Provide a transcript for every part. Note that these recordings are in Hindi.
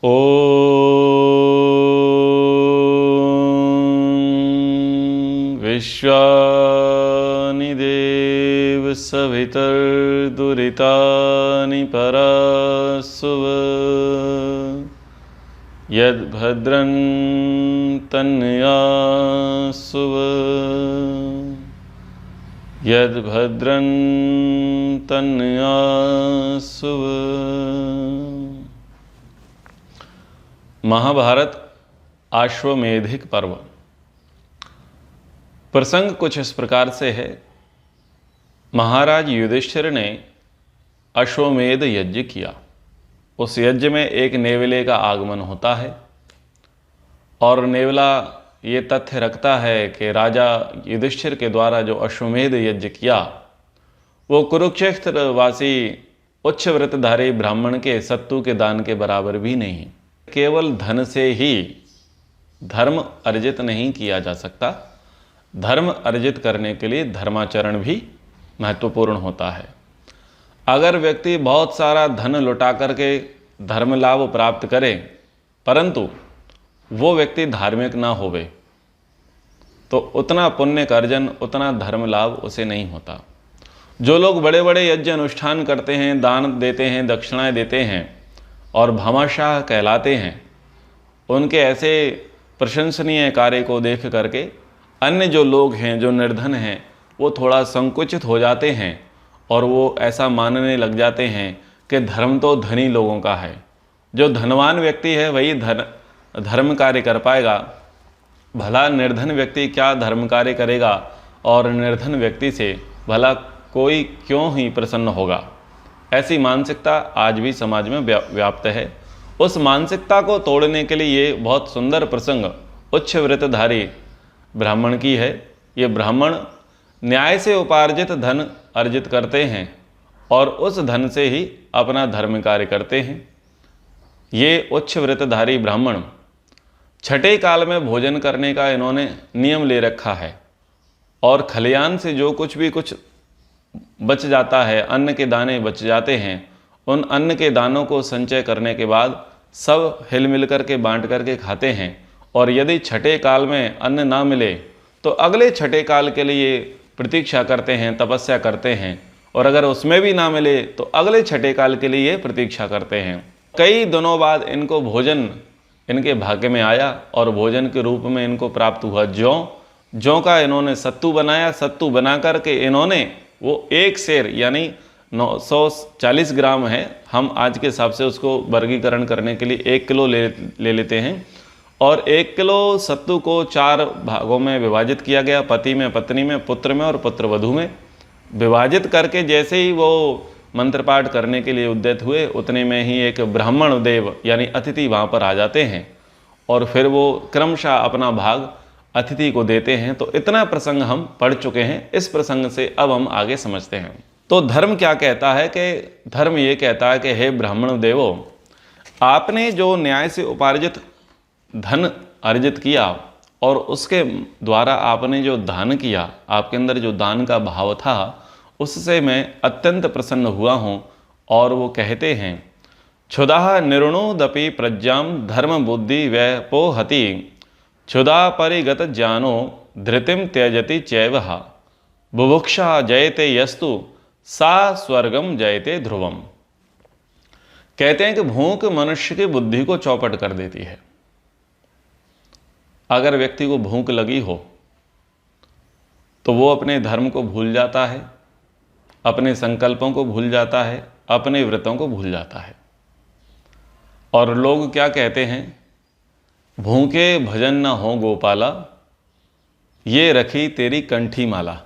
ॐ विश्वानि देव सवितर्दुरितानि परासुव यद्भद्रं तन्यासुव यद्भद्रं तन्यासुव। महाभारत आश्वमेधिक पर्व। प्रसंग कुछ इस प्रकार से है। महाराज युधिष्ठिर ने अश्वमेध यज्ञ किया। उस यज्ञ में एक नेवले का आगमन होता है और नेवला ये तथ्य रखता है कि राजा युधिष्ठिर के द्वारा जो अश्वमेध यज्ञ किया वो कुरुक्षेत्र वासी उच्च व्रतधारी ब्राह्मण के सत्तू के दान के बराबर भी नहीं। केवल धन से ही धर्म अर्जित नहीं किया जा सकता। धर्म अर्जित करने के लिए धर्माचरण भी महत्वपूर्ण होता है। अगर व्यक्ति बहुत सारा धन लुटा करके धर्म लाभ प्राप्त करे परंतु वो व्यक्ति धार्मिक ना होवे तो उतना पुण्य का अर्जन, उतना धर्म लाभ उसे नहीं होता। जो लोग बड़े बड़े यज्ञ अनुष्ठान करते हैं, दान देते हैं, दक्षिणाएं देते हैं और भामाशाह कहलाते हैं, उनके ऐसे प्रशंसनीय कार्य को देख करके अन्य जो लोग हैं, जो निर्धन हैं, वो थोड़ा संकुचित हो जाते हैं और वो ऐसा मानने लग जाते हैं कि धर्म तो धनी लोगों का है। जो धनवान व्यक्ति है वही धर्म कार्य कर पाएगा। भला निर्धन व्यक्ति क्या धर्म कार्य करेगा और निर्धन व्यक्ति से भला कोई क्यों ही प्रसन्न होगा। ऐसी मानसिकता आज भी समाज में व्याप्त है। उस मानसिकता को तोड़ने के लिए ये बहुत सुंदर प्रसंग उच्च व्रतधारी ब्राह्मण की है। ये ब्राह्मण न्याय से उपार्जित धन अर्जित करते हैं और उस धन से ही अपना धर्म कार्य करते हैं। ये उच्च व्रतधारी ब्राह्मण छठे काल में भोजन करने का इन्होंने नियम ले रखा है और खलियान से जो कुछ बच जाता है, अन्न के दाने बच जाते हैं, उन अन्न के दानों को संचय करने के बाद सब हिल मिल करके बांट करके खाते हैं। और यदि छठे काल में अन्न ना मिले तो अगले छठे काल के लिए प्रतीक्षा करते हैं, तपस्या करते हैं, और अगर उसमें भी ना मिले तो अगले छठे काल के लिए प्रतीक्षा करते हैं। कई दिनों बाद इनको भोजन इनके भाग्य में आया और भोजन के रूप में इनको प्राप्त हुआ जौ का इन्होंने सत्तू बनाया। सत्तू बना करके इन्होंने वो एक सेर यानी 940 ग्राम है, हम आज के हिसाब से उसको वर्गीकरण करने के लिए 1 किलो ले लेते हैं, और 1 किलो सत्तू को 4 भागों में विभाजित किया गया। पति में, पत्नी में, पुत्र में और पुत्र वधू में विभाजित करके जैसे ही वो मंत्र पाठ करने के लिए उद्यत हुए उतने में ही एक ब्राह्मण देव यानी अतिथि वहाँ पर आ जाते हैं और फिर वो क्रमशः अपना भाग अतिथि को देते हैं। तो इतना प्रसंग हम पढ़ चुके हैं। इस प्रसंग से अब हम आगे समझते हैं। तो धर्म क्या कहता है कि धर्म ये कहता है कि हे ब्राह्मण देवो, आपने जो न्याय से उपार्जित धन अर्जित किया और उसके द्वारा आपने जो दान किया, आपके अंदर जो दान का भाव था, उससे मैं अत्यंत प्रसन्न हुआ हूँ। और वो कहते हैं क्षुधा निर्णोदपि प्रज्ञाम धर्म बुद्धि व्यपोहति क्षुधा परिगत ज्ञानो धृतिम त्यजति चैवहा बुभुक्षा जयते यस्तु सा स्वर्गम जयते ध्रुवम। कहते हैं कि भूख मनुष्य की बुद्धि को चौपट कर देती है। अगर व्यक्ति को भूख लगी हो तो वो अपने धर्म को भूल जाता है, अपने संकल्पों को भूल जाता है, अपने व्रतों को भूल जाता है। और लोग क्या कहते हैं, भूखे भजन न हो गोपाला, ये रखी तेरी कंठी माला।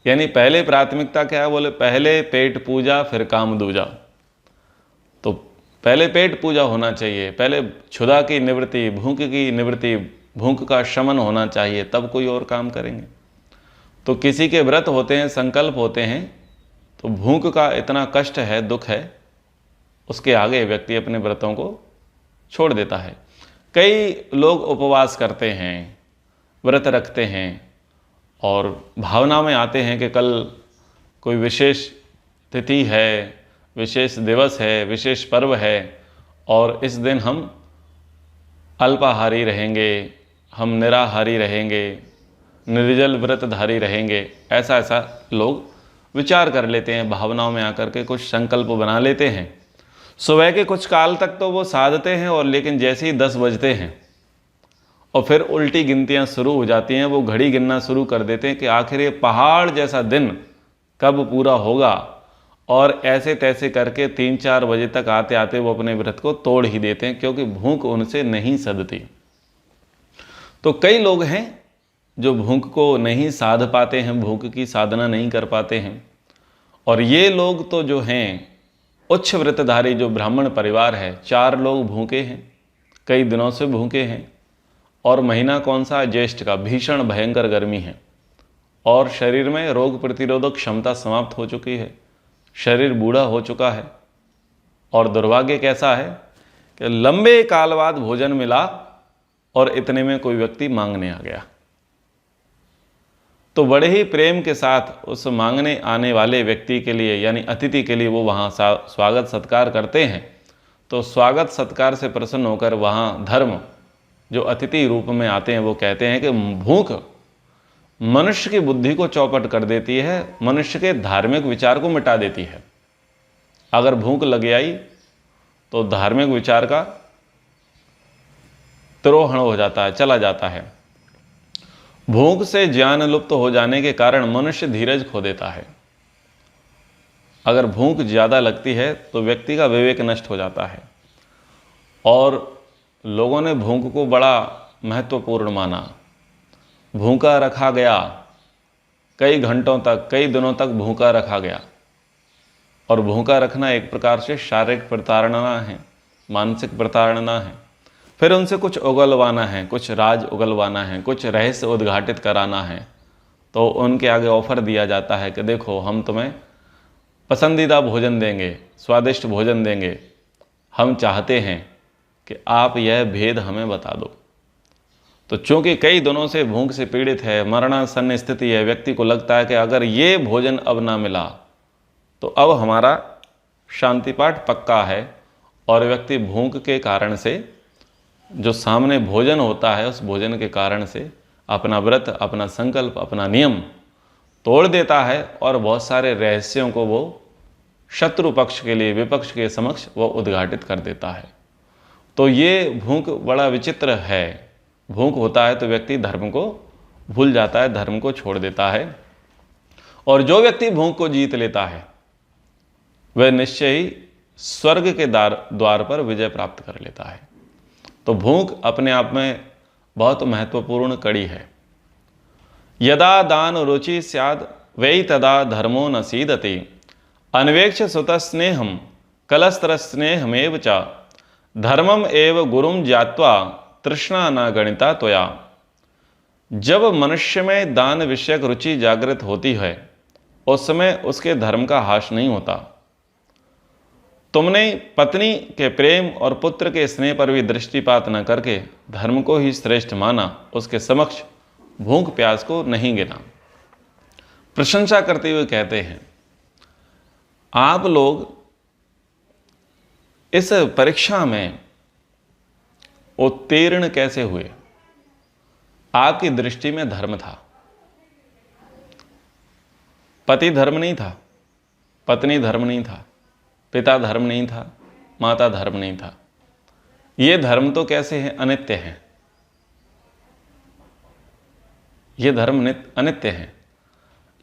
यानी पहले प्राथमिकता क्या है, बोले पहले पेट पूजा फिर काम दूजा। तो पहले पेट पूजा होना चाहिए, पहले क्षुधा की निवृत्ति, भूख की निवृत्ति, भूख का शमन होना चाहिए, तब कोई और काम करेंगे। तो किसी के व्रत होते हैं, संकल्प होते हैं, तो भूख का इतना कष्ट है, दुख है, उसके आगे व्यक्ति अपने व्रतों को छोड़ देता है। कई लोग उपवास करते हैं, व्रत रखते हैं और भावना में आते हैं कि कल कोई विशेष तिथि है, विशेष दिवस है, विशेष पर्व है, और इस दिन हम अल्पाहारी रहेंगे, हम निराहारी रहेंगे, निर्जल व्रतधारी रहेंगे, ऐसा ऐसा लोग विचार कर लेते हैं, भावनाओं में आकर के कुछ संकल्प बना लेते हैं। सुबह के कुछ काल तक तो वो साधते हैं, और लेकिन जैसे ही 10 बजते हैं और फिर उल्टी गिनतियां शुरू हो जाती हैं, वो घड़ी गिनना शुरू कर देते हैं कि आखिर ये पहाड़ जैसा दिन कब पूरा होगा, और ऐसे तैसे करके 3-4 बजे तक आते आते वो अपने व्रत को तोड़ ही देते हैं, क्योंकि भूख उनसे नहीं सधती। तो कई लोग हैं जो भूख को नहीं साध पाते हैं, भूख की साधना नहीं कर पाते हैं, और ये लोग तो जो हैं उच्च व्रतधारी, जो ब्राह्मण परिवार है, 4 लोग भूखे हैं, कई दिनों से भूखे हैं, और महीना कौन सा, ज्येष्ठ का, भीषण भयंकर गर्मी है, और शरीर में रोग प्रतिरोधक क्षमता समाप्त हो चुकी है, शरीर बूढ़ा हो चुका है, और दुर्भाग्य कैसा है कि लंबे काल बाद भोजन मिला और इतने में कोई व्यक्ति मांगने आ गया। तो बड़े ही प्रेम के साथ उस मांगने आने वाले व्यक्ति के लिए, यानी अतिथि के लिए, वो वहाँ स्वागत सत्कार करते हैं। तो स्वागत सत्कार से प्रसन्न होकर वहाँ धर्म, जो अतिथि रूप में आते हैं, वो कहते हैं कि भूख मनुष्य की बुद्धि को चौपट कर देती है, मनुष्य के धार्मिक विचार को मिटा देती है। अगर भूख लग आई तो धार्मिक विचार का तिरोहण हो जाता है, चला जाता है। भूख से ज्ञान लुप्त हो जाने के कारण मनुष्य धीरज खो देता है। अगर भूख ज़्यादा लगती है तो व्यक्ति का विवेक नष्ट हो जाता है, और लोगों ने भूख को बड़ा महत्वपूर्ण माना। भूखा रखा गया, कई घंटों तक, कई दिनों तक भूखा रखा गया, और भूखा रखना एक प्रकार से शारीरिक प्रताड़ना है, मानसिक प्रताड़ना है। फिर उनसे कुछ उगलवाना है, कुछ राज उगलवाना है, कुछ रहस्य उद्घाटित कराना है, तो उनके आगे ऑफर दिया जाता है कि देखो हम तुम्हें पसंदीदा भोजन देंगे, स्वादिष्ट भोजन देंगे, हम चाहते हैं कि आप यह भेद हमें बता दो। तो चूंकि कई दिनों से भूख से पीड़ित है, मरणासन्न स्थिति है, व्यक्ति को लगता है कि अगर ये भोजन अब ना मिला तो अब हमारा शांति पाठ पक्का है, और व्यक्ति भूख के कारण से, जो सामने भोजन होता है उस भोजन के कारण से अपना व्रत, अपना संकल्प, अपना नियम तोड़ देता है, और बहुत सारे रहस्यों को वो शत्रु पक्ष के लिए, विपक्ष के समक्ष वो उद्घाटित कर देता है। तो ये भूख बड़ा विचित्र है। भूख होता है तो व्यक्ति धर्म को भूल जाता है, धर्म को छोड़ देता है, और जो व्यक्ति भूख को जीत लेता है वह निश्चय ही स्वर्ग के द्वार पर विजय प्राप्त कर लेता है। तो भूख अपने आप में बहुत महत्वपूर्ण कड़ी है। यदा दान रुचि स्याद वै तदा धर्मो न सीदति, अन्वेक्ष सुत स्नेहम कलस्तर स्नेहमेव च, धर्मम एव गुरुम ज्ञात्वा तृष्णा न गणिता त्वया। जब मनुष्य में दान विषयक रुचि जागृत होती है उस समय उसके धर्म का हाश नहीं होता। तुमने पत्नी के प्रेम और पुत्र के स्नेह पर भी दृष्टिपात न करके धर्म को ही श्रेष्ठ माना, उसके समक्ष भूख प्यास को नहीं गिना। प्रशंसा करते हुए कहते हैं, आप लोग इस परीक्षा में उत्तीर्ण कैसे हुए? आपकी दृष्टि में धर्म था, पति धर्म नहीं था, पत्नी धर्म नहीं था, पिता धर्म नहीं था, माता धर्म नहीं था। ये धर्म तो कैसे हैं? अनित्य हैं। ये धर्म अनित्य हैं।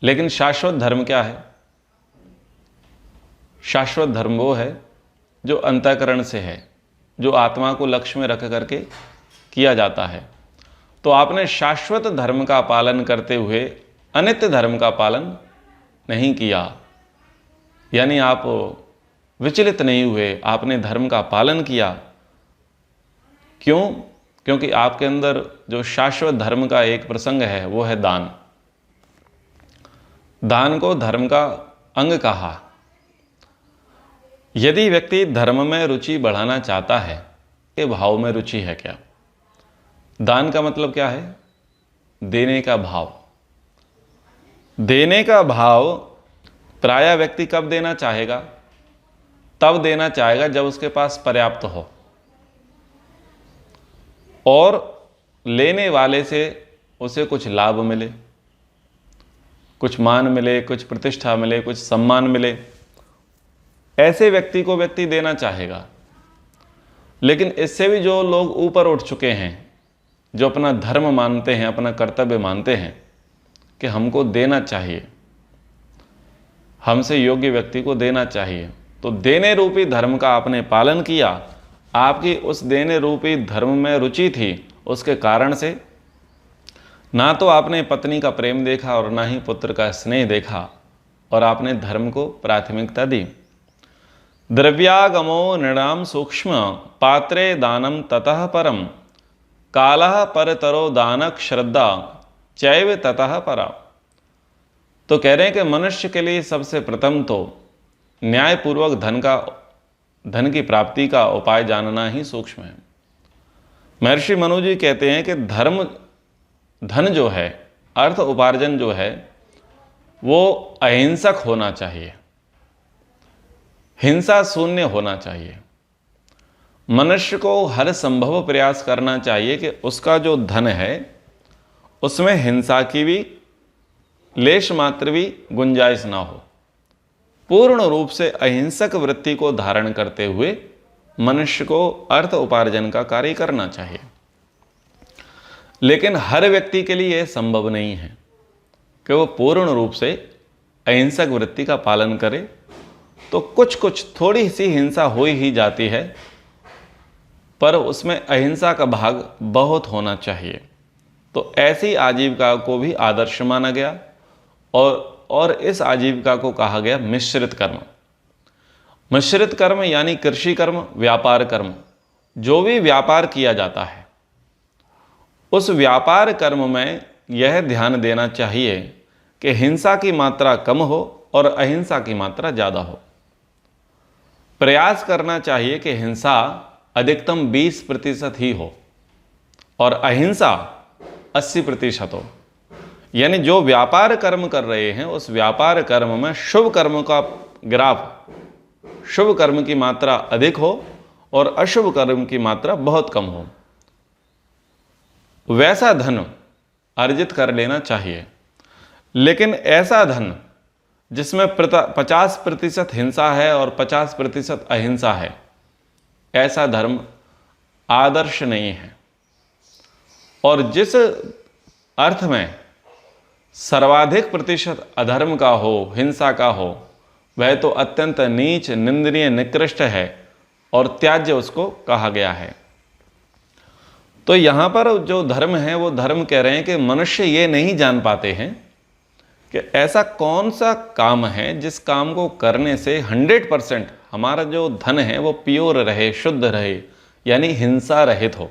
लेकिन शाश्वत धर्म क्या है? शाश्वत धर्म वो है जो अंतःकरण से है, जो आत्मा को लक्ष्य में रख करके किया जाता है। तो आपने शाश्वत धर्म का पालन करते हुए अनित्य धर्म का पालन नहीं किया, यानी आप विचलित नहीं हुए, आपने धर्म का पालन किया। क्यों? क्योंकि आपके अंदर जो शाश्वत धर्म का एक प्रसंग है वो है दान। दान को धर्म का अंग कहा। यदि व्यक्ति धर्म में रुचि बढ़ाना चाहता है, ये भाव में रुचि है क्या? दान का मतलब क्या है? देने का भाव। देने का भाव प्रायः व्यक्ति कब देना चाहेगा? तब देना चाहेगा जब उसके पास पर्याप्त हो, और लेने वाले से उसे कुछ लाभ मिले, कुछ मान मिले, कुछ प्रतिष्ठा मिले, कुछ सम्मान मिले, ऐसे व्यक्ति को व्यक्ति देना चाहेगा। लेकिन इससे भी जो लोग ऊपर उठ चुके हैं, जो अपना धर्म मानते हैं, अपना कर्तव्य मानते हैं कि हमको देना चाहिए, हमसे योग्य व्यक्ति को देना चाहिए, तो देने रूपी धर्म का आपने पालन किया, आपकी उस देने रूपी धर्म में रुचि थी, उसके कारण से ना तो आपने पत्नी का प्रेम देखा और ना ही पुत्र का स्नेह देखा, और आपने धर्म को प्राथमिकता दी। द्रव्यागमो नृणाम सूक्ष्म पात्रे दानम ततः परम कालः परतरो दानक श्रद्धा चैव ततः परा। तो कह रहे हैं कि मनुष्य के लिए सबसे प्रथम तो न्यायपूर्वक धन की प्राप्ति का उपाय जानना ही सूक्ष्म है। महर्षि मनु जी कहते हैं कि धन जो है, अर्थ उपार्जन जो है, वो अहिंसक होना चाहिए, हिंसा शून्य होना चाहिए। मनुष्य को हर संभव प्रयास करना चाहिए कि उसका जो धन है उसमें हिंसा की भी लेश मात्र भी गुंजाइश ना हो। पूर्ण रूप से अहिंसक वृत्ति को धारण करते हुए मनुष्य को अर्थ उपार्जन का कार्य करना चाहिए। लेकिन हर व्यक्ति के लिए यह संभव नहीं है कि वो पूर्ण रूप से अहिंसक वृत्ति का पालन करे, तो कुछ थोड़ी सी हिंसा हो ही जाती है, पर उसमें अहिंसा का भाग बहुत होना चाहिए। तो ऐसी आजीविका को भी आदर्श माना गया, और इस आजीविका को कहा गया मिश्रित कर्म। मिश्रित कर्म यानी कृषि कर्म, व्यापार कर्म, जो भी व्यापार किया जाता है उस व्यापार कर्म में यह ध्यान देना चाहिए कि हिंसा की मात्रा कम हो और अहिंसा की मात्रा ज़्यादा हो। प्रयास करना चाहिए कि हिंसा अधिकतम 20% ही हो और अहिंसा 80% हो। यानी जो व्यापार कर्म कर रहे हैं उस व्यापार कर्म में शुभ कर्म का ग्राफ, शुभ कर्म की मात्रा अधिक हो और अशुभ कर्म की मात्रा बहुत कम हो, वैसा धन अर्जित कर लेना चाहिए। लेकिन ऐसा धन जिसमें 50% हिंसा है और 50% अहिंसा है, ऐसा धर्म आदर्श नहीं है। और जिस अर्थ में सर्वाधिक प्रतिशत अधर्म का हो, हिंसा का हो, वह तो अत्यंत नीच, निंदनीय, निकृष्ट है और त्याज्य उसको कहा गया है। तो यहाँ पर जो धर्म है वो धर्म कह रहे हैं कि मनुष्य ये नहीं जान पाते हैं कि ऐसा कौन सा काम है जिस काम को करने से 100% हमारा जो धन है वो प्योर रहे, शुद्ध रहे, यानी हिंसा रहित हो,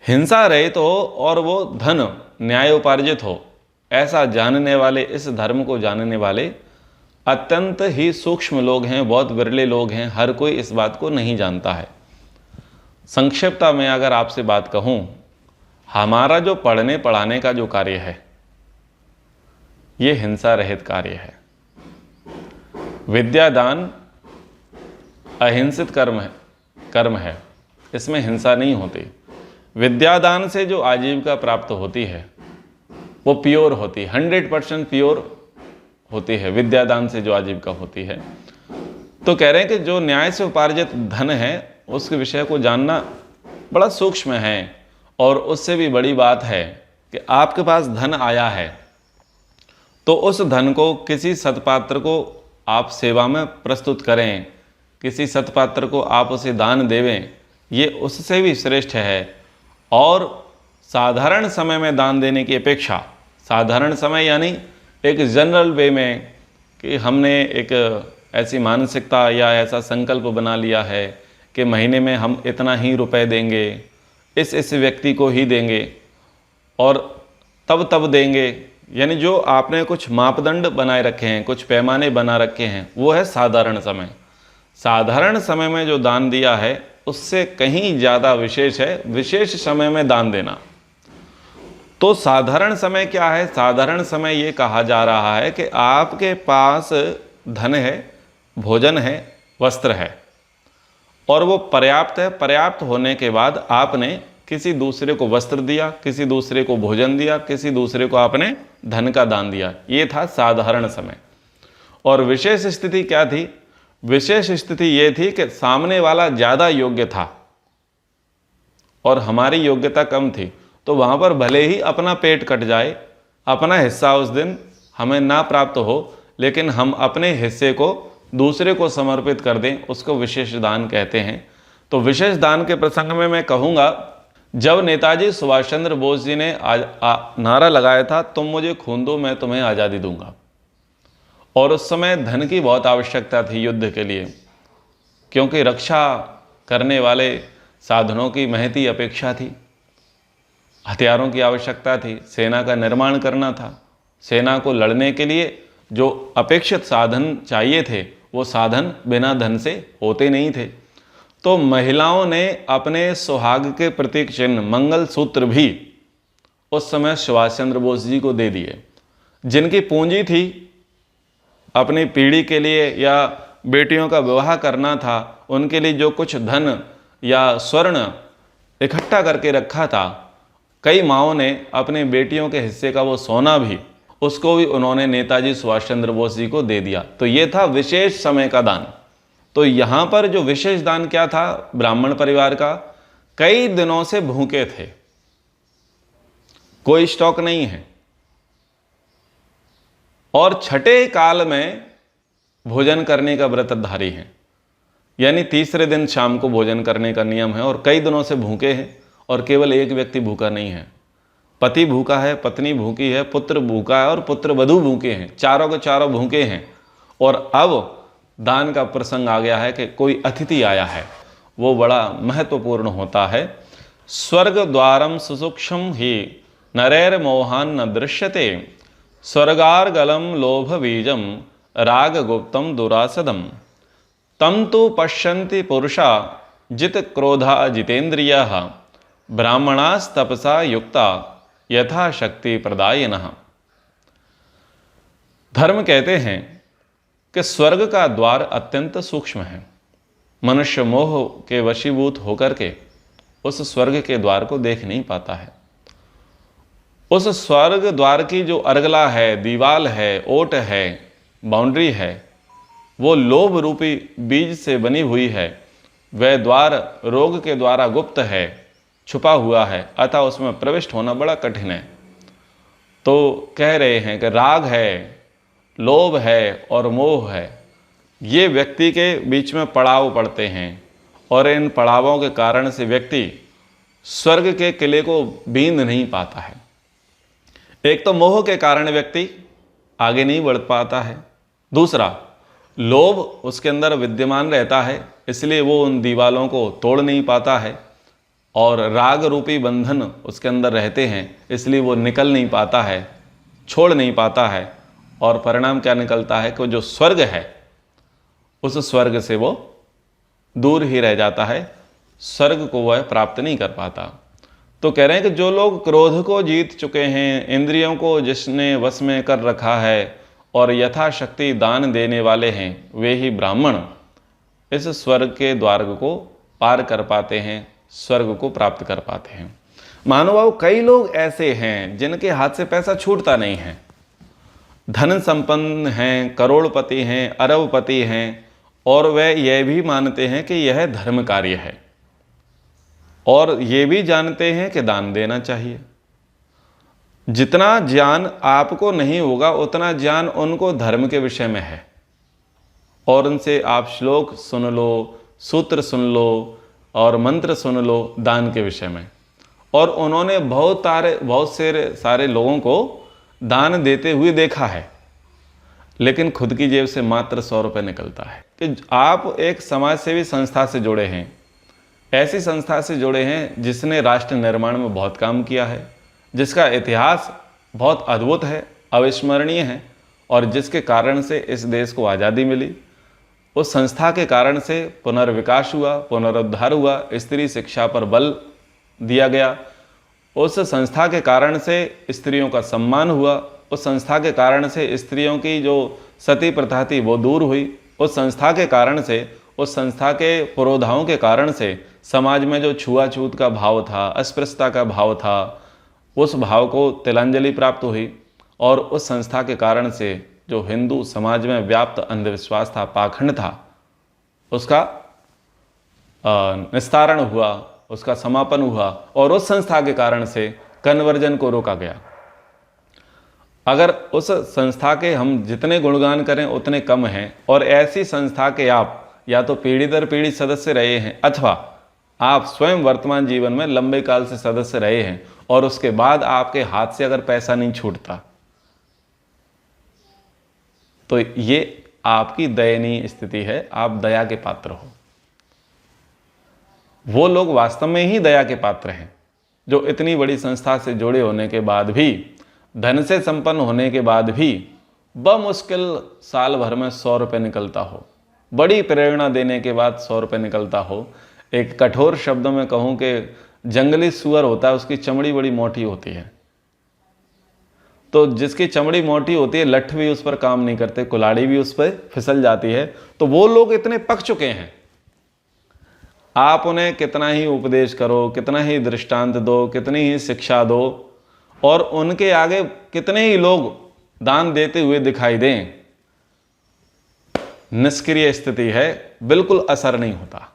हिंसा रहित हो और वो धन न्यायोपार्जित हो। ऐसा जानने वाले, इस धर्म को जानने वाले अत्यंत ही सूक्ष्म लोग हैं, बहुत विरले लोग हैं। हर कोई इस बात को नहीं जानता है। संक्षिप्तता में अगर आपसे बात कहूँ, हमारा जो पढ़ने पढ़ाने का जो कार्य है ये हिंसा रहित कार्य है। विद्यादान अहिंसित कर्म है, इसमें हिंसा नहीं होती। विद्यादान से जो आजीविका प्राप्त होती है वो प्योर होती है, 100% प्योर होती है विद्यादान से जो आजीविका होती है। तो कह रहे हैं कि जो न्याय से उपार्जित धन है उसके विषय को जानना बड़ा सूक्ष्म है। और उससे भी बड़ी बात है कि आपके पास धन आया है तो उस धन को किसी सत्पात्र को आप सेवा में प्रस्तुत करें, किसी सत्पात्र को आप उसे दान देवें, ये उससे भी श्रेष्ठ है। और साधारण समय में दान देने की अपेक्षा, साधारण समय यानी एक जनरल वे में कि हमने एक ऐसी मानसिकता या ऐसा संकल्प बना लिया है कि महीने में हम इतना ही रुपए देंगे, इस व्यक्ति को ही देंगे और तब देंगे, यानी जो आपने कुछ मापदंड बनाए रखे हैं, कुछ पैमाने बना रखे हैं, वो है साधारण समय। साधारण समय में जो दान दिया है उससे कहीं ज़्यादा विशेष है विशेष समय में दान देना। तो साधारण समय क्या है? साधारण समय ये कहा जा रहा है कि आपके पास धन है, भोजन है, वस्त्र है और वो पर्याप्त है, पर्याप्त होने के बाद आपने किसी दूसरे को वस्त्र दिया, किसी दूसरे को भोजन दिया, किसी दूसरे को आपने धन का दान दिया, ये था साधारण समय। और विशेष स्थिति क्या थी? विशेष स्थिति ये थी कि सामने वाला ज़्यादा योग्य था और हमारी योग्यता कम थी, तो वहाँ पर भले ही अपना पेट कट जाए, अपना हिस्सा उस दिन हमें ना प्राप्त हो, लेकिन हम अपने हिस्से को दूसरे को समर्पित कर दें, उसको विशेष दान कहते हैं। तो विशेष दान के प्रसंग में मैं कहूँगा, जब नेताजी सुभाष चंद्र बोस जी ने नारा लगाया था, तुम मुझे खून दो मैं तुम्हें आज़ादी दूंगा, और उस समय धन की बहुत आवश्यकता थी युद्ध के लिए, क्योंकि रक्षा करने वाले साधनों की महती अपेक्षा थी, हथियारों की आवश्यकता थी, सेना का निर्माण करना था। सेना को लड़ने के लिए जो अपेक्षित साधन चाहिए थे, वो साधन बिना धन से होते नहीं थे। तो महिलाओं ने अपने सुहाग के प्रतीक चिन्ह मंगलसूत्र भी उस समय सुभाष चंद्र बोस जी को दे दिए। जिनकी पूंजी थी अपनी पीढ़ी के लिए या बेटियों का विवाह करना था, उनके लिए जो कुछ धन या स्वर्ण इकट्ठा करके रखा था, कई माँओं ने अपने बेटियों के हिस्से का वो सोना भी, उसको भी उन्होंने नेताजी सुभाष चंद्र बोस जी को दे दिया। तो ये था विशेष समय का दान। तो यहाँ पर जो विशेष दान क्या था, ब्राह्मण परिवार का कई दिनों से भूखे थे, कोई स्टॉक नहीं है, और छठे काल में भोजन करने का व्रतधारी हैं, यानी तीसरे दिन शाम को भोजन करने का नियम है, और कई दिनों से भूखे हैं। और केवल एक व्यक्ति भूखा नहीं है, पति भूखा है, पत्नी भूखी है, पुत्र भूखा है और पुत्र वधू भूखे हैं, चारों के चारों भूखे हैं। और अब दान का प्रसंग आ गया है कि कोई अतिथि आया है, वो बड़ा महत्वपूर्ण होता है। स्वर्ग द्वारम सुसूक्ष्म ही नरैर मोहान न दृश्यते, स्वर्गार्गलम लोभ बीजम राग गुप्तम दुरासदम, तम तो पश्यन्ति पुरुषा जित क्रोधा जितेन्द्रियः, ब्राह्मणास्तपसा युक्ता यथाशक्ति प्रदायिनः। धर्म कहते हैं कि स्वर्ग का द्वार अत्यंत सूक्ष्म है। मनुष्य मोह के वशीभूत होकर के उस स्वर्ग के द्वार को देख नहीं पाता है। उस स्वर्ग द्वार की जो अर्गला है, दीवाल है, ओट है, बाउंड्री है, वो लोभ रूपी बीज से बनी हुई है। वह द्वार रोग के द्वारा गुप्त है, छुपा हुआ है, अतः उसमें प्रविष्ट होना बड़ा कठिन है। तो कह रहे हैं कि राग है, लोभ है और मोह है, ये व्यक्ति के बीच में पड़ाव पड़ते हैं, और इन पड़ावों के कारण से व्यक्ति स्वर्ग के किले को बींद नहीं पाता है। एक तो मोह के कारण व्यक्ति आगे नहीं बढ़ पाता है, दूसरा लोभ उसके अंदर विद्यमान रहता है, इसलिए वो उन दीवालों को तोड़ नहीं पाता है, और राग रूपी बंधन उसके अंदर रहते हैं, इसलिए वो निकल नहीं पाता है, छोड़ नहीं पाता है। और परिणाम क्या निकलता है कि जो स्वर्ग है उस स्वर्ग से वो दूर ही रह जाता है, स्वर्ग को वह प्राप्त नहीं कर पाता। तो कह रहे हैं कि जो लोग क्रोध को जीत चुके हैं, इंद्रियों को जिसने वश में कर रखा है और यथाशक्ति दान देने वाले हैं, वे ही ब्राह्मण इस स्वर्ग के द्वार को पार कर पाते हैं, स्वर्ग को प्राप्त कर पाते हैं। महानुभाव, कई लोग ऐसे हैं जिनके हाथ से पैसा छूटता नहीं है, धन संपन्न हैं, करोड़पति हैं, अरबपति हैं, और वह यह भी मानते हैं कि यह धर्म कार्य है, और ये भी जानते हैं कि दान देना चाहिए। जितना ज्ञान आपको नहीं होगा उतना ज्ञान उनको धर्म के विषय में है, और उनसे आप श्लोक सुन लो, सूत्र सुन लो और मंत्र सुन लो दान के विषय में। और उन्होंने बहुत सारे लोगों को दान देते हुए देखा है, लेकिन खुद की जेब से मात्र 100 रुपये निकलता है। कि आप एक समाज सेवी संस्था से जुड़े हैं, ऐसी संस्था से जुड़े हैं जिसने राष्ट्र निर्माण में बहुत काम किया है, जिसका इतिहास बहुत अद्भुत है, अविस्मरणीय है, और जिसके कारण से इस देश को आज़ादी मिली। उस संस्था के कारण से पुनर्विकास हुआ, पुनरुद्धार हुआ, स्त्री शिक्षा पर बल दिया गया। उस संस्था के कारण से स्त्रियों का सम्मान हुआ, उस संस्था के कारण से स्त्रियों की जो सती प्रथा थी वो दूर हुई, उस संस्था के कारण से उस संस्था के पुरोधाओं के कारण से समाज में जो छुआछूत का भाव था, अस्पृश्यता का भाव था, उस भाव को तिलांजलि प्राप्त हुई और उस संस्था के कारण से जो हिंदू समाज में व्याप्त अंधविश्वास था, पाखंड था, उसका निस्तारण हुआ, उसका समापन हुआ और उस संस्था के कारण से कन्वर्जन को रोका गया। अगर उस संस्था के हम जितने गुणगान करें उतने कम हैं और ऐसी संस्था के आप या तो पीढ़ी दर पीढ़ी सदस्य रहे हैं अथवा आप स्वयं वर्तमान जीवन में लंबे काल से सदस्य रहे हैं और उसके बाद आपके हाथ से अगर पैसा नहीं छूटता, तो ये आपकी दयनीय स्थिति है, आप दया के पात्र हो। वो लोग वास्तव में ही दया के पात्र हैं जो इतनी बड़ी संस्था से जुड़े होने के बाद भी, धन से संपन्न होने के बाद भी बमुश्किल साल भर में 100 रुपये निकलता हो, बड़ी प्रेरणा देने के बाद 100 रुपये निकलता हो। एक कठोर शब्द में कहूँ कि जंगली सुअर होता है, उसकी चमड़ी बड़ी मोटी होती है, तो जिसकी चमड़ी मोटी होती है लठ भी उस पर काम नहीं करते, कुल्हाड़ी भी उस पर फिसल जाती है। तो वो लोग इतने पक चुके हैं, आप उन्हें कितना ही उपदेश करो, कितना ही दृष्टांत दो, कितनी ही शिक्षा दो और उनके आगे कितने ही लोग दान देते हुए दिखाई दें, निष्क्रिय स्थिति है, बिल्कुल असर नहीं होता,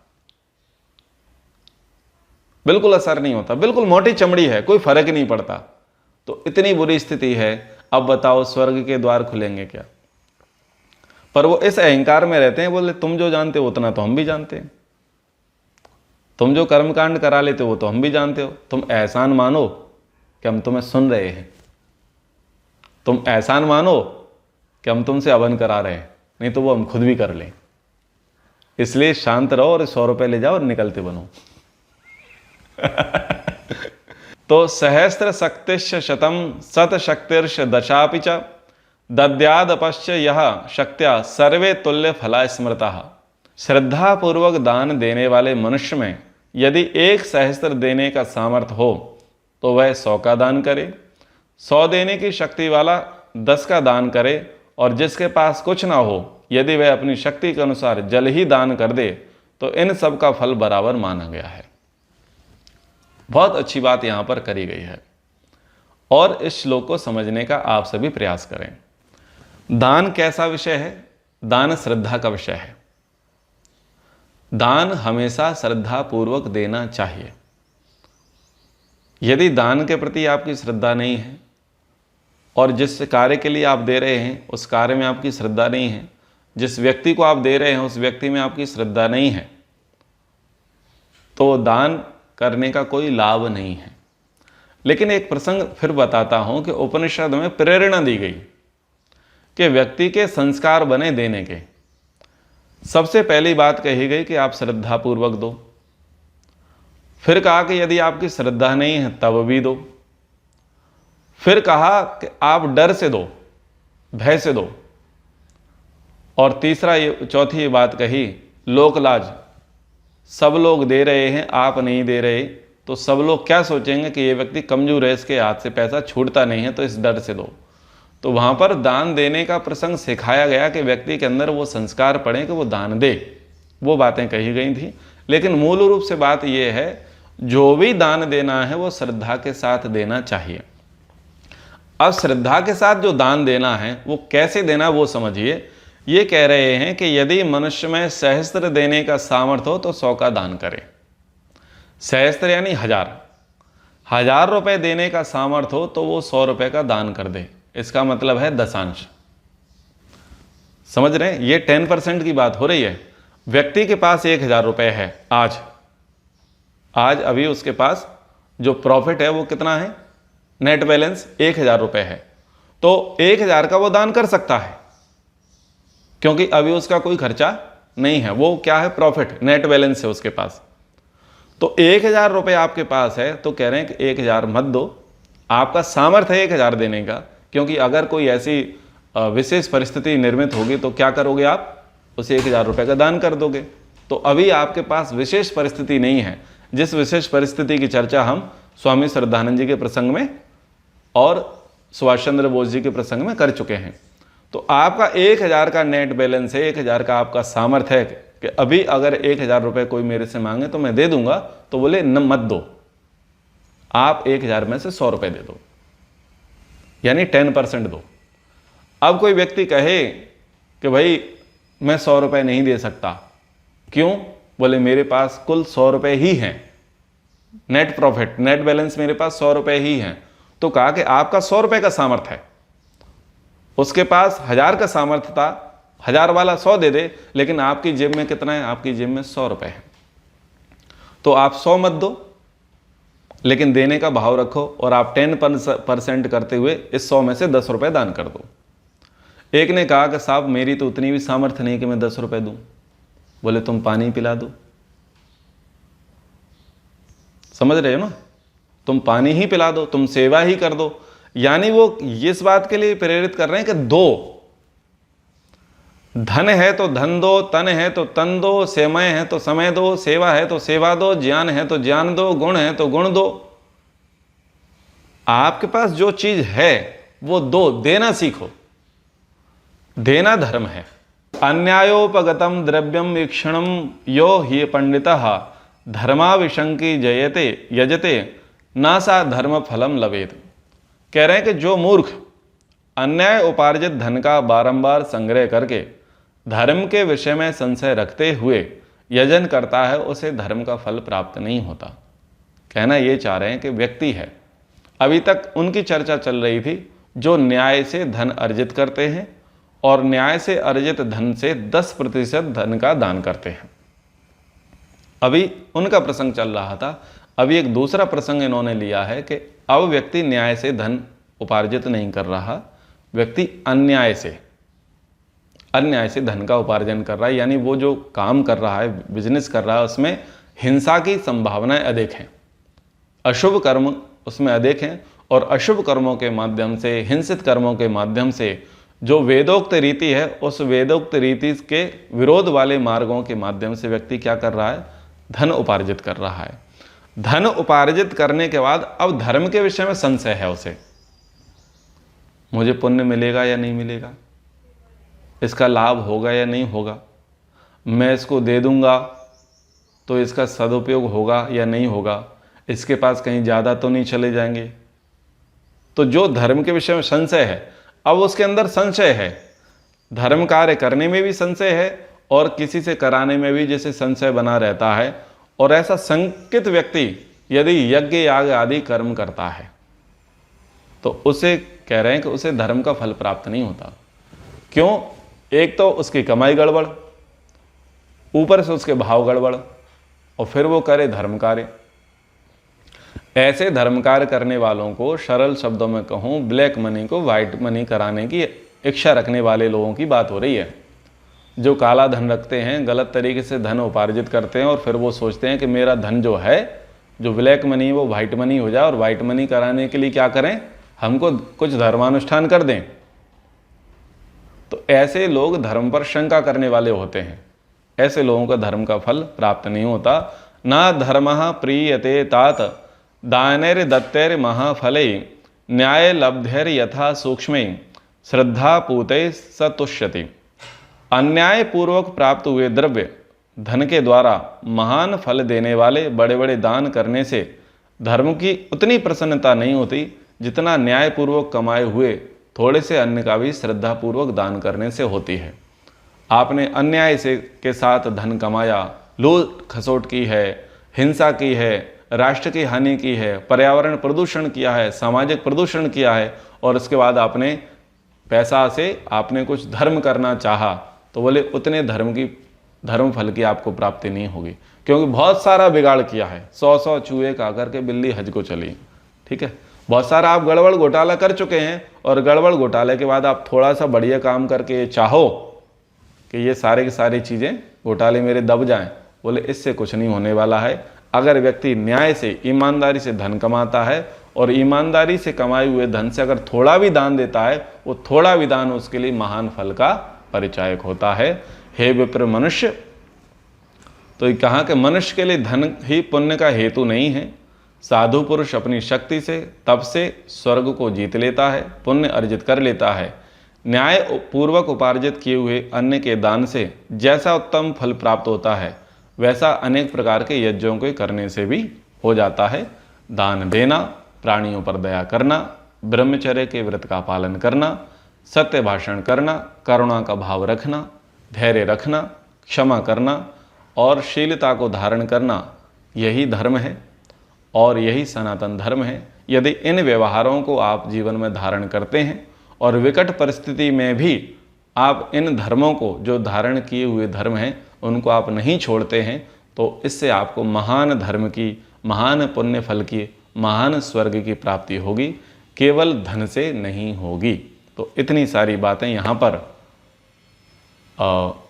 बिल्कुल असर नहीं होता, बिल्कुल मोटी चमड़ी है, कोई फर्क नहीं पड़ता। तो इतनी बुरी स्थिति है, अब बताओ स्वर्ग के द्वार खुलेंगे क्या? पर वो इस अहंकार में रहते हैं, बोले तुम जो जानते हो उतना तो हम भी जानते हैं, तुम जो कर्मकांड करा लेते हो वो तो हम भी जानते हो, तुम एहसान मानो कि हम तुम्हें सुन रहे हैं, तुम एहसान मानो कि हम तुमसे हवन करा रहे हैं, नहीं तो वो हम खुद भी कर लें। इसलिए शांत रहो और 100 रुपये ले जाओ और निकलते बनो। तो सहस्त्र शक्तिश्च शतम सत शक्तिर्ष दशापि च दद्यादपश्च यह शक्त्या सर्वे तुल्य फला स्मृता। श्रद्धा पूर्वक दान देने वाले मनुष्य में यदि 1 सहस्त्र देने का सामर्थ्य हो तो वह 100 का दान करे, 100 देने की शक्ति वाला 10 का दान करे और जिसके पास कुछ ना हो यदि वह अपनी शक्ति के अनुसार जल ही दान कर दे तो इन सब का फल बराबर माना गया है। बहुत अच्छी बात यहाँ पर करी गई है और इस श्लोक को समझने का आप सभी प्रयास करें। दान कैसा विषय है? दान श्रद्धा का विषय है। दान हमेशा श्रद्धा पूर्वक देना चाहिए। यदि दान के प्रति आपकी श्रद्धा नहीं है और जिस कार्य के लिए आप दे रहे हैं उस कार्य में आपकी श्रद्धा नहीं है, जिस व्यक्ति को आप दे रहे हैं उस व्यक्ति में आपकी श्रद्धा नहीं है, तो दान करने का कोई लाभ नहीं है। लेकिन एक प्रसंग फिर बताता हूं कि उपनिषद में प्रेरणा दी गई कि व्यक्ति के संस्कार बने देने के। सबसे पहली बात कही गई कि आप श्रद्धा पूर्वक दो, फिर कहा कि यदि आपकी श्रद्धा नहीं है तब भी दो, फिर कहा कि आप डर से दो, भय से दो, और चौथी ये बात कही लोक लाज, सब लोग दे रहे हैं आप नहीं दे रहे तो सब लोग क्या सोचेंगे कि ये व्यक्ति कमजोर है, इसके हाथ से पैसा छूटता नहीं है, तो इस डर से दो। तो वहां पर दान देने का प्रसंग सिखाया गया कि व्यक्ति के अंदर वो संस्कार पड़े कि वो दान दे, वो बातें कही गई थी। लेकिन मूल रूप से बात यह है, जो भी दान देना है वो श्रद्धा के साथ देना चाहिए। अब श्रद्धा के साथ जो दान देना है वो कैसे देना वो समझिए। ये कह रहे हैं कि यदि मनुष्य में सहस्त्र देने का सामर्थ्य हो तो 100 का दान करे। सहस्त्र यानी 1000 रुपए देने का सामर्थ्य हो तो वो 100 रुपए का दान कर दे। इसका मतलब है दशांश। समझ रहे हैं? ये 10% की बात हो रही है। व्यक्ति के पास 1000 रुपए है आज अभी उसके पास जो प्रॉफिट है वो कितना है? नेट बैलेंस 1000 रुपए है, तो 1000 का वो दान कर सकता है क्योंकि अभी उसका कोई खर्चा नहीं है। वो क्या है? प्रॉफिट, नेट बैलेंस है उसके पास। तो 1000 रुपए आपके पास है तो कह रहे हैं कि 1000 मत दो, आपका सामर्थ्य है 1000 देने का, क्योंकि अगर कोई ऐसी विशेष परिस्थिति निर्मित होगी तो क्या करोगे आप? उसे 1000 रुपए का दान कर दोगे। तो अभी आपके पास विशेष परिस्थिति नहीं है, जिस विशेष परिस्थिति की चर्चा हम स्वामी श्रद्धानंद जी के प्रसंग में और सुभाष चंद्र बोस जी के प्रसंग में कर चुके हैं। तो आपका 1000 का नेट बैलेंस है, 1000 का आपका सामर्थ्य है कि अभी अगर 1000 रुपये कोई मेरे से मांगे तो मैं दे दूंगा, तो बोले न मत दो, आप 1000 में से 100 रुपये दे दो, यानी 10% दो। अब कोई व्यक्ति कहे कि भाई मैं 100 रुपये नहीं दे सकता, क्यों? बोले मेरे पास कुल 100 रुपये ही हैं, नेट प्रॉफिट, नेट बैलेंस मेरे पास 100 रुपये ही हैं। तो कहा कि आपका 100 रुपये का सामर्थ्य है, उसके पास 1000 का सामर्थ्य था, 1000 वाला 100 दे दे, लेकिन आपकी जेब में कितना है? आपकी जेब में 100 रुपये है। तो आप 100 मत दो, लेकिन देने का भाव रखो, और आप 10% करते हुए इस 100 में से 10 रुपये दान कर दो। एक ने कहा कि साहब मेरी तो उतनी भी सामर्थ्य नहीं कि मैं 10 रुपये दूं। बोले तुम पानी पिला दो। समझ रहे हो ना? तुम पानी ही पिला दो, तुम सेवा ही कर दो। यानी वो इस बात के लिए प्रेरित कर रहे हैं कि दो, धन है तो धन दो, तन है तो तन दो, समय है तो समय दो, सेवा है तो सेवा दो, ज्ञान है तो ज्ञान दो, गुण है तो गुण दो। आपके पास जो चीज है वो दो, देना सीखो, देना धर्म है। अन्यायोपगतम द्रव्यम वीक्षणम यो हि पंडितः धर्माविशंकी जयते यजते नासा धर्म फलम लवेत। कह रहे हैं कि जो मूर्ख अन्याय उपार्जित धन का बारंबार संग्रह करके धर्म के विषय में संशय रखते हुए यजन करता है, उसे धर्म का फल प्राप्त नहीं होता। कहना ये चाह रहे हैं कि व्यक्ति है, अभी तक उनकी चर्चा चल रही थी जो न्याय से धन अर्जित करते हैं और न्याय से अर्जित धन से 10% धन का दान करते हैं। अभी उनका प्रसंग चल रहा था। अभी एक दूसरा प्रसंग इन्होंने लिया है कि अब व्यक्ति न्याय से धन उपार्जित नहीं कर रहा, व्यक्ति अन्याय से धन का उपार्जन कर रहा है। यानी वो जो काम कर रहा है, बिजनेस कर रहा है, उसमें हिंसा की संभावनाएं अधिक हैं, अशुभ कर्म उसमें अधिक हैं, और अशुभ कर्मों के माध्यम से, हिंसित कर्मों के माध्यम से जो वेदोक्त रीति है, उस वेदोक्त रीति के विरोध वाले मार्गों के माध्यम से व्यक्ति क्या कर रहा है? धन उपार्जित कर रहा है। धन उपार्जित करने के बाद अब धर्म के विषय में संशय है उसे, मुझे पुण्य मिलेगा या नहीं मिलेगा, इसका लाभ होगा या नहीं होगा, मैं इसको दे दूंगा तो इसका सदुपयोग होगा या नहीं होगा, इसके पास कहीं ज़्यादा तो नहीं चले जाएंगे। तो जो धर्म के विषय में संशय है, अब उसके अंदर संशय है, धर्म कार्य करने में भी संशय है और किसी से कराने में भी जैसे संशय बना रहता है। और ऐसा संकित व्यक्ति यदि यज्ञ याग आदि कर्म करता है तो उसे कह रहे हैं कि उसे धर्म का फल प्राप्त नहीं होता। क्यों? एक तो उसकी कमाई गड़बड़, ऊपर से उसके भाव गड़बड़, और फिर वो करे धर्म कार्य। ऐसे धर्म कार्य करने वालों को, सरल शब्दों में कहूँ, ब्लैक मनी को वाइट मनी कराने की इच्छा रखने वाले लोगों की बात हो रही है, जो काला धन रखते हैं, गलत तरीके से धन उपार्जित करते हैं, और फिर वो सोचते हैं कि मेरा धन जो है, जो ब्लैक मनी वो वाइट मनी हो जाए, और वाइट मनी कराने के लिए क्या करें? हमको कुछ धर्मानुष्ठान कर दें। तो ऐसे लोग धर्म पर शंका करने वाले होते हैं। ऐसे लोगों का धर्म का फल प्राप्त नहीं होता। न धर्मः प्रीयते तात दानैर दत्तैर महाफले न्याय लब्धैर यथा सूक्ष्मे श्रद्धा पूते स तुष्यति। अन्याय पूर्वक प्राप्त हुए द्रव्य धन के द्वारा महान फल देने वाले बड़े बड़े दान करने से धर्म की उतनी प्रसन्नता नहीं होती जितना न्यायपूर्वक कमाए हुए थोड़े से अन्न का भी श्रद्धापूर्वक दान करने से होती है। आपने अन्याय से के साथ धन कमाया, लूट खसोट की है, हिंसा की है, राष्ट्र की हानि की है, पर्यावरण प्रदूषण किया है, सामाजिक प्रदूषण किया है, और उसके बाद आपने पैसा से आपने कुछ धर्म करना चाहा, तो बोले उतने धर्म फल की आपको प्राप्ति नहीं होगी, क्योंकि बहुत सारा बिगाड़ किया है। 100 चूहे खा करके बिल्ली हज को चली। ठीक है, बहुत सारा आप गड़बड़ घोटाला कर चुके हैं, और गड़बड़ घोटाले के बाद आप थोड़ा सा बढ़िया काम करके चाहो कि ये सारे की सारी चीज़ें घोटाले मेरे दब जाएं, बोले इससे कुछ नहीं होने वाला है। अगर व्यक्ति न्याय से, ईमानदारी से धन कमाता है और ईमानदारी से कमाए हुए धन से अगर थोड़ा भी दान देता है, वो थोड़ा भी दान उसके लिए महान फल का परिचायक होता है। हे विप्र मनुष्य, तो ये कहा कि मनुष्य के लिए धन ही पुण्य का हेतु नहीं है। साधु पुरुष अपनी शक्ति से, तप से स्वर्ग को जीत लेता है, पुण्य अर्जित कर लेता है। न्याय पूर्वक उपार्जित किए हुए अन्न के दान से जैसा उत्तम फल प्राप्त होता है, वैसा अनेक प्रकार के यज्ञों के करने से भी हो जाता है। दान देना, प्राणियों पर दया करना, ब्रह्मचर्य के व्रत का पालन करना, सत्य भाषण करना, करुणा का भाव रखना, धैर्य रखना, क्षमा करना और शीलता को धारण करना, यही धर्म है और यही सनातन धर्म है। यदि इन व्यवहारों को आप जीवन में धारण करते हैं और विकट परिस्थिति में भी आप इन धर्मों को, जो धारण किए हुए धर्म हैं, उनको आप नहीं छोड़ते हैं, तो इससे आपको महान धर्म की, महान पुण्य फल की, महान स्वर्ग की प्राप्ति होगी, केवल धन से नहीं होगी। तो इतनी सारी बातें यहाँ पर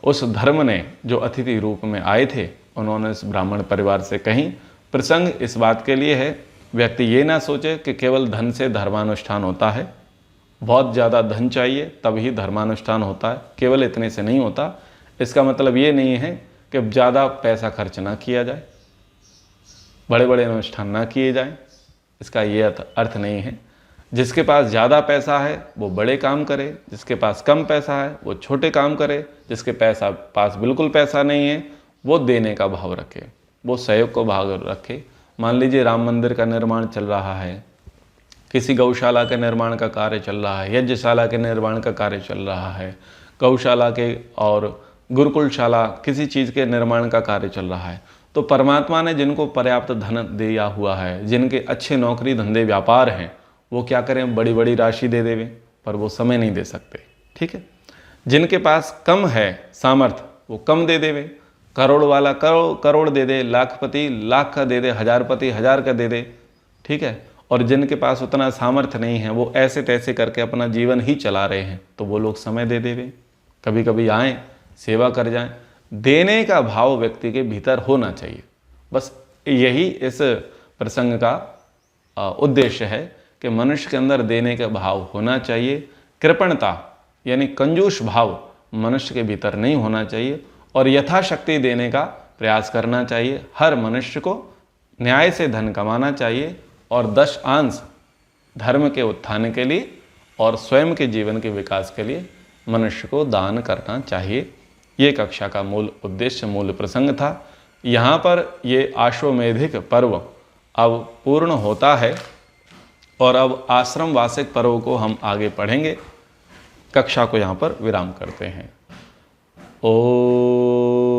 उस धर्म ने, जो अतिथि रूप में आए थे, उन्होंने इस ब्राह्मण परिवार से कहीं। प्रसंग इस बात के लिए है, व्यक्ति ये ना सोचे कि केवल धन से धर्मानुष्ठान होता है, बहुत ज़्यादा धन चाहिए तभी धर्मानुष्ठान होता है, केवल इतने से नहीं होता। इसका मतलब ये नहीं है कि ज़्यादा पैसा खर्च ना किया जाए, बड़े बड़े अनुष्ठान ना किए जाएं, इसका ये अर्थ नहीं है। जिसके पास ज़्यादा पैसा है वो बड़े काम करे, जिसके पास कम पैसा है वो छोटे काम करे, जिसके पास बिल्कुल पैसा नहीं है वो देने का भाव रखे, वो सहयोग को भाव रखे। मान लीजिए राम मंदिर का निर्माण चल रहा है, किसी गौशाला के निर्माण का कार्य चल रहा है, यज्ञशाला के निर्माण का कार्य चल रहा है, गौशाला के और गुरुकुलशाला किसी चीज़ के निर्माण का कार्य चल रहा है, तो परमात्मा ने जिनको पर्याप्त धन दिया हुआ है, जिनके अच्छे नौकरी धंधे व्यापार हैं, वो क्या करें, बड़ी बड़ी राशि दे देवे, पर वो समय नहीं दे सकते। ठीक है। जिनके पास कम है सामर्थ्य, वो कम दे देवे, करोड़ वाला करोड़ दे दे, लाखपति लाख का दे दे, हजारपति हजार का दे दे। ठीक है। और जिनके पास उतना सामर्थ्य नहीं है, वो ऐसे तैसे करके अपना जीवन ही चला रहे हैं, तो वो लोग समय दे देवे, कभी कभी आएँ, सेवा कर जाएं। देने का भाव व्यक्ति के भीतर होना चाहिए। बस यही इस प्रसंग का उद्देश्य है कि मनुष्य के अंदर देने का भाव होना चाहिए। कृपणता यानी कंजूस भाव मनुष्य के भीतर नहीं होना चाहिए और यथाशक्ति देने का प्रयास करना चाहिए। हर मनुष्य को न्याय से धन कमाना चाहिए और 10% धर्म के उत्थान के लिए और स्वयं के जीवन के विकास के लिए मनुष्य को दान करना चाहिए। ये कक्षा का मूल उद्देश्य, मूल प्रसंग था। यहाँ पर ये आश्वमेधिक पर्व अब पूर्ण होता है और अब आश्रम वार्षिक पर्व को हम आगे पढ़ेंगे। कक्षा को यहाँ पर विराम करते हैं। ओम